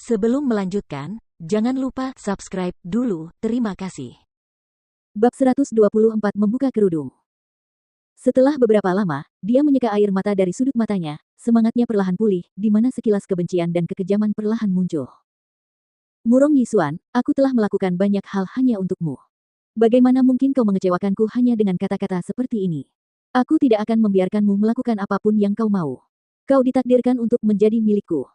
Sebelum melanjutkan, jangan lupa subscribe dulu, terima kasih. Bab 124 Membuka Kerudung. Setelah beberapa lama, dia menyeka air mata dari sudut matanya, semangatnya perlahan pulih, di mana sekilas kebencian dan kekejaman perlahan muncul. Murong Yisuan, aku telah melakukan banyak hal hanya untukmu. Bagaimana mungkin kau mengecewakanku hanya dengan kata-kata seperti ini? Aku tidak akan membiarkanmu melakukan apapun yang kau mau. Kau ditakdirkan untuk menjadi milikku.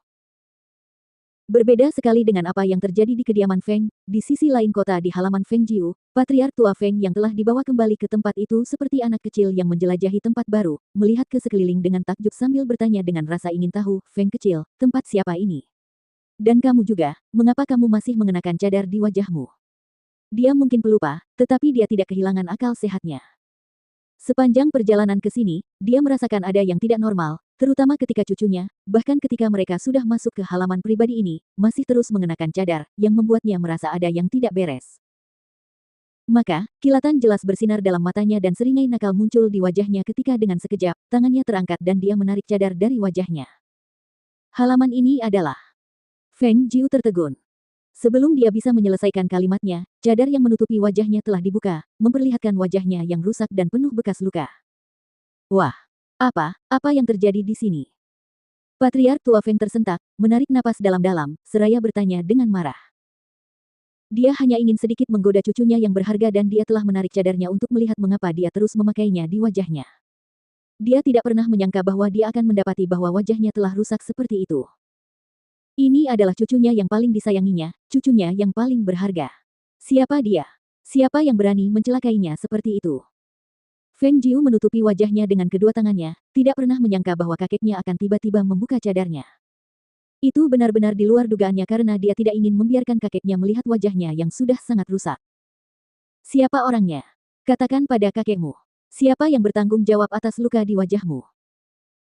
Berbeda sekali dengan apa yang terjadi di kediaman Feng, di sisi lain kota di halaman Feng Jiu, patriark tua Feng yang telah dibawa kembali ke tempat itu seperti anak kecil yang menjelajahi tempat baru, melihat ke sekeliling dengan takjub sambil bertanya dengan rasa ingin tahu, Feng kecil, tempat siapa ini? Dan kamu juga, mengapa kamu masih mengenakan cadar di wajahmu? Dia mungkin pelupa, tetapi dia tidak kehilangan akal sehatnya. Sepanjang perjalanan ke sini, dia merasakan ada yang tidak normal, terutama ketika cucunya, bahkan ketika mereka sudah masuk ke halaman pribadi ini, masih terus mengenakan cadar, yang membuatnya merasa ada yang tidak beres. Maka, kilatan jelas bersinar dalam matanya dan seringai nakal muncul di wajahnya ketika dengan sekejap, tangannya terangkat dan dia menarik cadar dari wajahnya. Halaman ini adalah... Feng Jiu tertegun. Sebelum dia bisa menyelesaikan kalimatnya, cadar yang menutupi wajahnya telah dibuka, memperlihatkan wajahnya yang rusak dan penuh bekas luka. Wah, apa yang terjadi di sini? Patriark tua Feng tersentak, menarik napas dalam-dalam, seraya bertanya dengan marah. Dia hanya ingin sedikit menggoda cucunya yang berharga dan dia telah menarik cadarnya untuk melihat mengapa dia terus memakainya di wajahnya. Dia tidak pernah menyangka bahwa dia akan mendapati bahwa wajahnya telah rusak seperti itu. Ini adalah cucunya yang paling disayanginya, cucunya yang paling berharga. Siapa dia? Siapa yang berani mencelakainya seperti itu? Feng Jiu menutupi wajahnya dengan kedua tangannya, tidak pernah menyangka bahwa kakeknya akan tiba-tiba membuka cadarnya. Itu benar-benar di luar dugaannya karena dia tidak ingin membiarkan kakeknya melihat wajahnya yang sudah sangat rusak. Siapa orangnya? Katakan pada kakekmu. Siapa yang bertanggung jawab atas luka di wajahmu?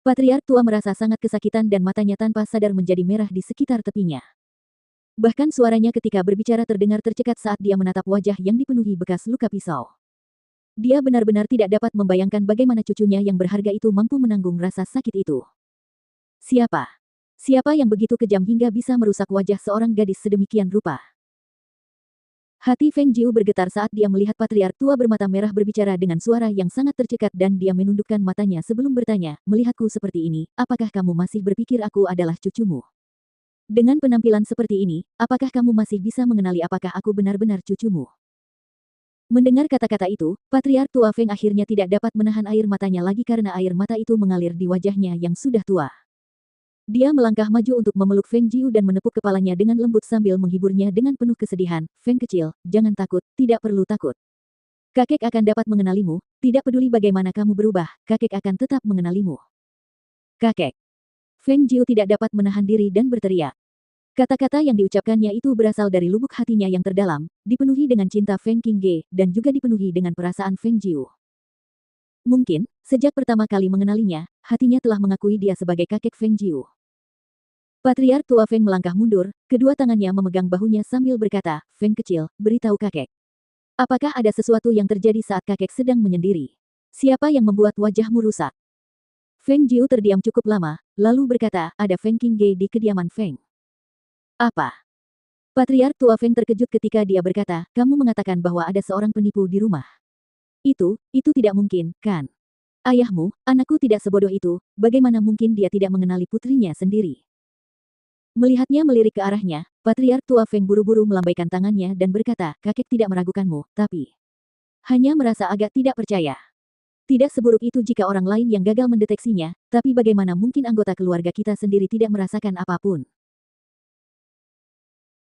Patriark tua merasa sangat kesakitan dan matanya tanpa sadar menjadi merah di sekitar tepinya. Bahkan suaranya ketika berbicara terdengar tercekat saat dia menatap wajah yang dipenuhi bekas luka pisau. Dia benar-benar tidak dapat membayangkan bagaimana cucunya yang berharga itu mampu menanggung rasa sakit itu. Siapa? Siapa yang begitu kejam hingga bisa merusak wajah seorang gadis sedemikian rupa? Hati Feng Jiu bergetar saat dia melihat patriark tua bermata merah berbicara dengan suara yang sangat tercekat dan dia menundukkan matanya sebelum bertanya, melihatku seperti ini, apakah kamu masih berpikir aku adalah cucumu? Dengan penampilan seperti ini, apakah kamu masih bisa mengenali apakah aku benar-benar cucumu? Mendengar kata-kata itu, patriark tua Feng akhirnya tidak dapat menahan air matanya lagi karena air mata itu mengalir di wajahnya yang sudah tua. Dia melangkah maju untuk memeluk Feng Jiu dan menepuk kepalanya dengan lembut sambil menghiburnya dengan penuh kesedihan. Feng kecil, jangan takut, tidak perlu takut. Kakek akan dapat mengenalimu, tidak peduli bagaimana kamu berubah, kakek akan tetap mengenalimu. Kakek. Feng Jiu tidak dapat menahan diri dan berteriak. Kata-kata yang diucapkannya itu berasal dari lubuk hatinya yang terdalam, dipenuhi dengan cinta Feng Qingge, dan juga dipenuhi dengan perasaan Feng Jiu. Mungkin, sejak pertama kali mengenalinya, hatinya telah mengakui dia sebagai kakek Feng Jiu. Patriark tua Feng melangkah mundur, kedua tangannya memegang bahunya sambil berkata, Feng kecil, beritahu kakek. Apakah ada sesuatu yang terjadi saat kakek sedang menyendiri? Siapa yang membuat wajahmu rusak? Feng Jiu terdiam cukup lama, lalu berkata, ada Feng Qingge di kediaman Feng. Apa? Patriark tua Feng terkejut ketika dia berkata, kamu mengatakan bahwa ada seorang penipu di rumah. Itu tidak mungkin, kan? Ayahmu, anakku tidak sebodoh itu, bagaimana mungkin dia tidak mengenali putrinya sendiri? Melihatnya melirik ke arahnya, patriark tua Feng buru-buru melambaikan tangannya dan berkata, kakek tidak meragukanmu, tapi hanya merasa agak tidak percaya. Tidak seburuk itu jika orang lain yang gagal mendeteksinya, tapi bagaimana mungkin anggota keluarga kita sendiri tidak merasakan apapun?